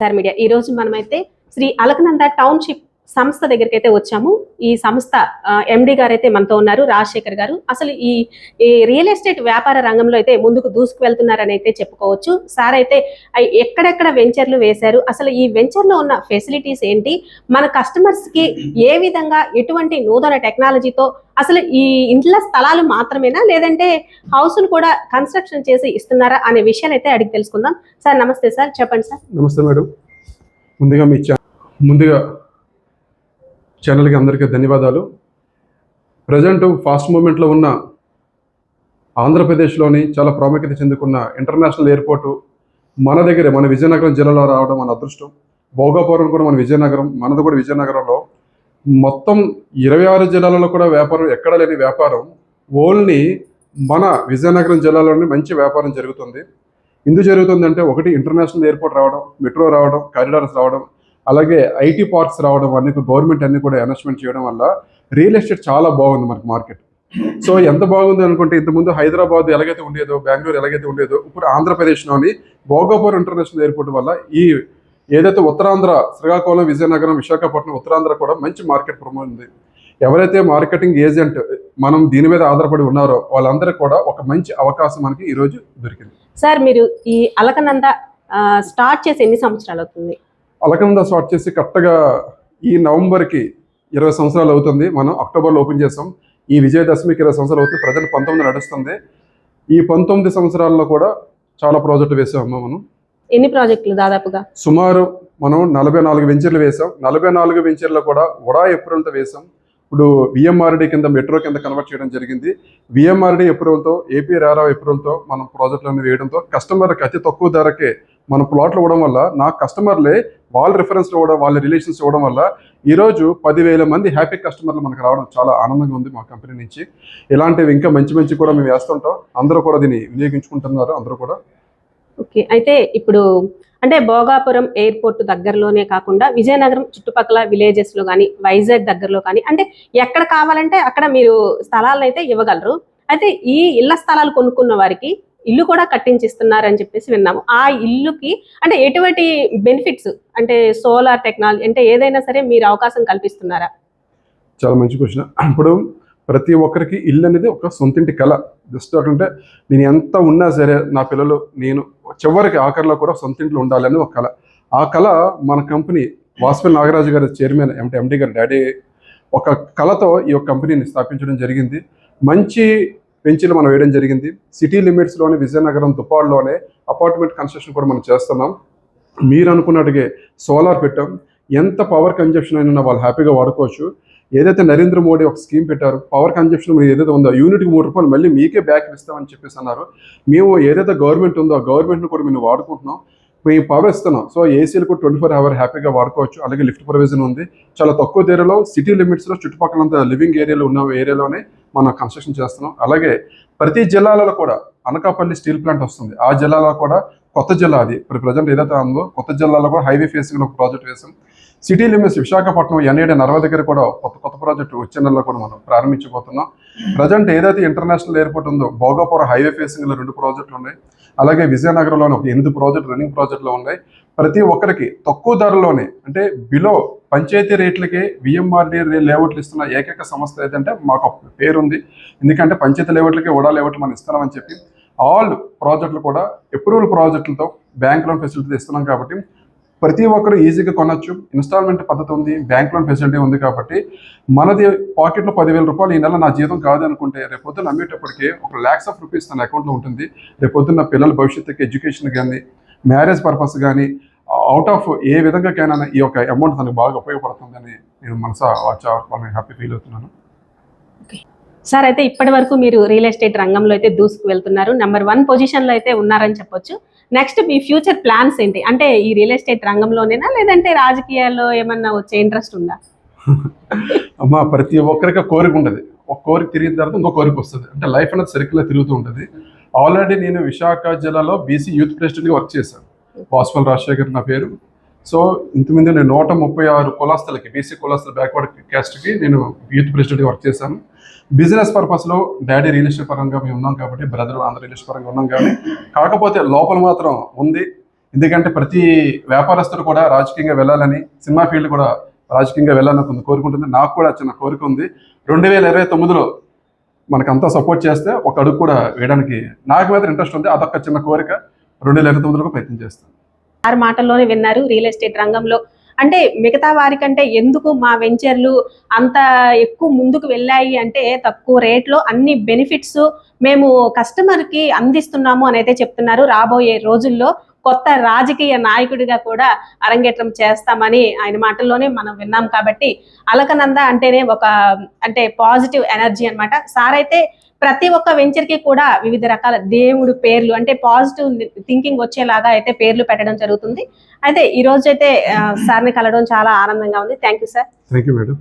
Sir media ఈ రోజు మనమైతే శ్రీ అలకనంద టౌన్షిప్ సంస్థ దగ్గరికి అయితే వచ్చాము. ఈ సంస్థ ఎండి గారు అయితే మనతో ఉన్నారు, రాజశేఖర్ గారు. అసలు ఈ రియల్ ఎస్టేట్ వ్యాపార రంగంలో అయితే ముందుకు దూసుకు వెళ్తున్నారని అయితే చెప్పుకోవచ్చు. సార్ అయితే ఎక్కడెక్కడ వెంచర్లు వేశారు, అసలు ఈ వెంచర్లో ఉన్న ఫెసిలిటీస్ ఏంటి, మన కస్టమర్స్ కి ఏ విధంగా ఎటువంటి నూతన టెక్నాలజీతో, అసలు ఈ ఇంట్ల స్థలాలు మాత్రమేనా లేదంటే హౌస్ను కూడా కన్స్ట్రక్షన్ చేసి ఇస్తున్నారా అనే విషయాలు అయితే అడిగి తెలుసుకుందాం. సార్ నమస్తే సార్, చెప్పండి సార్. నమస్తే మేడం. ముందుగా ఛానల్కి అందరికీ ధన్యవాదాలు. ప్రజెంట్ ఫాస్ట్ మూమెంట్లో ఉన్న ఆంధ్రప్రదేశ్లోని చాలా ప్రాముఖ్యత చెందుకున్న ఇంటర్నేషనల్ ఎయిర్పోర్టు మన దగ్గరే, మన విజయనగరం జిల్లాలో రావడం మన అదృష్టం. భోగాపురం కూడా మన విజయనగరం, మనది కూడా విజయనగరంలో. మొత్తం 26 జిల్లాలలో కూడా వ్యాపారం ఎక్కడ లేని వ్యాపారం ఓన్లీ మన విజయనగరం జిల్లాలోని మంచి వ్యాపారం జరుగుతుంది. ఎందుకు జరుగుతుందంటే, ఒకటి ఇంటర్నేషనల్ ఎయిర్పోర్ట్ రావడం, మెట్రో రావడం, కారిడార్స్ రావడం, అలాగే ఐటీ పార్క్స్ రావడం, అన్ని గవర్నమెంట్ అన్ని కూడా అనౌన్స్మెంట్ చేయడం వల్ల రియల్ ఎస్టేట్ చాలా బాగుంది మనకి మార్కెట్. సో ఎంత బాగుంది అనుకుంటే, ఇంతకుముందు హైదరాబాద్ ఎలాగైతే ఉండేదో, బెంగళూరు ఎలాగైతే ఉండేదో, ఇప్పుడు ఆంధ్రప్రదేశ్లోని భోగాపురం ఇంటర్నేషనల్ ఎయిర్పోర్ట్ వల్ల ఈ ఏదైతే ఉత్తరాంధ్ర, శ్రీకాకుళం, విజయనగరం, విశాఖపట్నం, ఉత్తరాంధ్ర కూడా మంచి మార్కెట్ ఉంది. ఎవరైతే మార్కెటింగ్ ఏజెంట్ మనం దీని మీద ఆధారపడి ఉన్నారో వాళ్ళందరికీ కూడా ఒక మంచి అవకాశం మనకి ఈరోజు దొరికింది. సార్ మీరు ఈ అలకనంద స్టార్ట్ చేసి ఎన్ని సంవత్సరాలు అవుతుంది? అలకనంద స్టార్ట్ చేసి కరెక్ట్గా ఈ నవంబర్కి 20 సంవత్సరాలు అవుతుంది. మనం అక్టోబర్లో ఓపెన్ చేసాం. ఈ విజయదశమికి 20 సంవత్సరాలు అవుతుంది. ప్రజెంట్ 19 నడుస్తుంది. ఈ 19 సంవత్సరాల్లో కూడా చాలా ప్రాజెక్టులు వేసాము. మనం ఎన్ని ప్రాజెక్టులు దాదాపుగా? సుమారు మనం 44 వెంచర్లు వేసాం. 44 వెంచర్లు కూడా ఉడా అప్రూవల్తో వేసాం. ఇప్పుడు విఎంఆర్డి కింద మెట్రో కింద కన్వర్ట్ చేయడం జరిగింది. విఎంఆర్డి అప్రూవల్తో, ఏపీ రారా అప్రూవల్తో మనం ప్రాజెక్టులను వేయడంతో కస్టమర్కి అతి తక్కువ ధరకే మన ప్లాట్లు ఇవ్వడం వల్ల, నా కస్టమర్లే వాళ్ళ రిఫరెన్స్లు ఇవ్వడం, వాళ్ళ రిలేషన్స్ ఇవ్వడం వల్ల ఈరోజు 10,000 మంది హ్యాపీ కస్టమర్లు మనకు రావడం చాలా ఆనందంగా ఉంది మా కంపెనీ నుంచి. ఇలాంటివి ఇంకా మంచి మంచి కూడా మేము వేస్తుంటాం. అందరూ కూడా దీన్ని వినియోగించుకుంటున్నారు అందరూ కూడా. ఓకే, అయితే ఇప్పుడు అంటే భోగాపురం ఎయిర్పోర్ట్ దగ్గరలోనే కాకుండా విజయనగరం చుట్టుపక్కల విలేజెస్లో కానీ, వైజాగ్ దగ్గరలో కానీ, అంటే ఎక్కడ కావాలంటే అక్కడ మీరు స్థలాలను అయితే ఇవ్వగలరు. అయితే ఈ ఇళ్ల స్థలాలు కొనుక్కున్న వారికి ఇల్లు కూడా కట్టించిస్తున్నారని చెప్పేసి విన్నాము. ఆ ఇల్లుకి అంటే ఎటువంటి బెనిఫిట్స్, అంటే సోలార్ టెక్నాలజీ అంటే ఏదైనా సరే మీరు అవకాశం కల్పిస్తున్నారా? చాలా మంచి క్వశ్చన్. ఇప్పుడు ప్రతి ఒక్కరికి ఇల్లు అనేది ఒక సొంతింటి కళ. జస్ట్ అంటే నేను ఎంత ఉన్నా సరే నా పిల్లలు, నేను చివరికి ఆఖరిలో కూడా సొంతింట్లో ఉండాలి అనేది ఒక కళ. ఆ కళ మన కంపెనీ వాసుపల్లి నాగరాజు గారి చైర్మన్ ఎండి గారి డాడీ ఒక కళతో ఈ యొక్క కంపెనీని స్థాపించడం జరిగింది. మంచి పెంచులు మనం వేయడం జరిగింది. సిటీ లిమిట్స్లోని విజయనగరం దుప్పాడులోనే అపార్ట్మెంట్ కన్స్ట్రక్షన్ కూడా మనం చేస్తున్నాం. మీరు అనుకున్నట్టుగా సోలార్ పెట్టాం. ఎంత పవర్ కన్జంప్షన్ అయినా వాళ్ళు హ్యాపీగా వాడుకోవచ్చు. ఏదైతే నరేంద్ర మోడీ ఒక స్కీమ్ పెట్టారు, పవర్ కన్జంప్షన్ మీరు ఏదైతే ఉందో యూనిట్కి 3 రూపాయలు మళ్ళీ మీకే బ్యాక్ ఇస్తామని చెప్పేసి అన్నారు. మేము ఏదైతే గవర్నమెంట్ ఉందో ఆ గవర్నమెంట్ని కూడా మేము వాడుకుంటున్నాం. మేము పవర్ ఇస్తున్నాం. సో ఏసీలు కూడా 24 hours హ్యాపీగా వాడుకోవచ్చు. అలాగే లిఫ్ట్ ప్రొవిజన్ ఉంది. చాలా తక్కువ ధరలో సిటీ లిమిట్స్లో చుట్టుపక్కలంతా లివింగ్ ఏరియాలో ఉన్న ఏరియాలోనే మనం కన్స్ట్రక్షన్ చేస్తున్నాం. అలాగే ప్రతి జిల్లాలలో కూడా అనకాపల్లి స్టీల్ ప్లాంట్ వస్తుంది. ఆ జిల్లాలో కూడా కొత్త జిల్లా, అది ఇప్పుడు ప్రజెంట్ ఏదైతే ఉందో కొత్త జిల్లాలో కూడా హైవే ఫేసింగ్లో ఒక ప్రాజెక్ట్ వేసాం. City limits Visakhapatnam NAD Narva దగ్గర కూడా కొత్త ప్రాజెక్టు వచ్చే నెలలో కూడా మనం ప్రారంభించబోతున్నాం. ప్రజెంట్ ఏదైతే ఇంటర్నేషనల్ ఎయిర్పోర్ట్ ఉందో భోగాపురం హైవే ఫేసింగ్లో 2 ప్రాజెక్టులు ఉన్నాయి. అలాగే విజయనగరంలోని ఒక 8 ప్రాజెక్టులు రన్నింగ్ ప్రాజెక్టులు ఉన్నాయి. ప్రతి ఒక్కరికి తక్కువ ధరలోనే, అంటే బిలో పంచాయతీ రేట్లకి విఎంఆర్డి లేఅవుట్లు ఇస్తున్న ఏకైక సంస్థ ఏదంటే మాకు పేరుంది. ఎందుకంటే పంచాయతీ లేఅవుట్లకి ఉడా లేఅవుట్లు మనం ఇస్తున్నామని చెప్పి ఆల్ ప్రాజెక్టులు కూడా అప్రూవల్ ప్రాజెక్టులతో బ్యాంక్ లోన్ ఫెసిలిటీ ఇస్తున్నాం. కాబట్టి ప్రతి ఒక్కరు ఈజీగా కొనొచ్చు. ఇన్స్టాల్మెంట్ పద్ధతి ఉంది, బ్యాంక్ లోన్ ఫెసిలిటీ ఉంది. కాబట్టి మనది పాకెట్లో 10,000 రూపాయలు ఈ నెల నా జీతం కాదనుకుంటే రేపొద్దున అమ్మేటప్పటికి ఒక lakhs of rupees తన అకౌంట్లో ఉంటుంది. రేపొద్దున్న పిల్లల భవిష్యత్తుకి, ఎడ్యుకేషన్ కానీ, మ్యారేజ్ పర్పస్ కానీ, అవుట్ ఆఫ్ ఏ విధంగాకైనా ఈ యొక్క అమౌంట్ తనకు బాగా ఉపయోగపడుతుందని నేను మనసా వాళ్ళని హ్యాపీ ఫీల్ అవుతున్నాను. సార్ అయితే ఇప్పటి వరకు మీరు రియల్ ఎస్టేట్ రంగంలో అయితే దూసుకు వెళ్తున్నారు, నెంబర్ 1 పొజిషన్లో అయితే ఉన్నారని చెప్పొచ్చు. నెక్స్ట్ మీ ఫ్యూచర్ ప్లాన్స్ ఏంటి? అంటే ఈ రియల్ ఎస్టేట్ రంగంలోనేనా లేదంటే రాజకీయాల్లో ఏమన్నా వచ్చే ఇంట్రెస్ట్ ఉందా? అమ్మా, ప్రతి ఒక్కరికి కోరిక ఉంటుంది. ఒక కోరిక తిరిగిన తర్వాత ఇంకో కోరిక వస్తుంది. అంటే లైఫ్ అనేది సర్కిల్లో తిరుగుతూ ఉంటుంది. ఆల్రెడీ నేను విశాఖ జిల్లాలో బీసీ యూత్ ప్రెసిడెంట్గా వర్క్ చేశాను. వాసుపల్లి రాజశేఖర్ నా పేరు. సో ఇంతకుముందు నేను 136 కులాస్తులకి, బీసీ కులాస్తుల బ్యాక్వర్డ్ క్యాస్ట్కి నేను యూత్ ప్రెసిడెంట్గా వర్క్ చేశాను. బిజినెస్ పర్పస్లో డాడీ రియల్ ఎస్టేట్ పరంగా మేము ఉన్నాం కాబట్టి, బ్రదర్ ఆంధ్ర రియల్ ఎస్టేట్ పరంగా ఉన్నాం. కానీ కాకపోతే లోపల మాత్రం ఉంది ఎందుకంటే ప్రతి వ్యాపారస్తుడు కూడా రాజకీయంగా వెళ్ళాలని, సినిమా ఫీల్డ్ కూడా రాజకీయంగా వెళ్ళాలని కొంత కోరుకుంటుంది. నాకు కూడా చిన్న కోరిక ఉంది. 2029లో మనకంతా సపోర్ట్ చేస్తే ఒక అడుగు కూడా వేయడానికి నాకు మాత్రం ఇంట్రెస్ట్ ఉంది. అదొక చిన్న కోరిక. 2029లో ప్రయత్నం చేస్తాను. వారి మాటల్లోనే విన్నారు. రియల్ ఎస్టేట్ రంగంలో అంటే మిగతా వారికంటే ఎందుకు మా వెంచర్లు అంత ఎక్కువ ముందుకు వెళ్ళాయి అంటే తక్కువ రేట్లో అన్ని బెనిఫిట్స్ మేము కస్టమర్కి అందిస్తున్నాము అని అయితే చెప్తున్నారు. రాబోయే రోజుల్లో కొత్త రాజకీయ నాయకుడిగా కూడా అరంగేట్రం చేస్తామని ఆయన మాటల్లోనే మనం విన్నాం. కాబట్టి అలకనంద అంటేనే ఒక అంటే పాజిటివ్ ఎనర్జీ అన్నమాట. సార్ అయితే ప్రతి ఒక్క వెంచర్కి కూడా వివిధ రకాల దేవుడు పేర్లు అంటే పాజిటివ్ థింకింగ్ వచ్చేలాగా అయితే పేర్లు పెట్టడం జరుగుతుంది. అయితే ఈ రోజు అయితే సార్ని కలవడం చాలా ఆనందంగా ఉంది. Thank you sir. Thank you madam.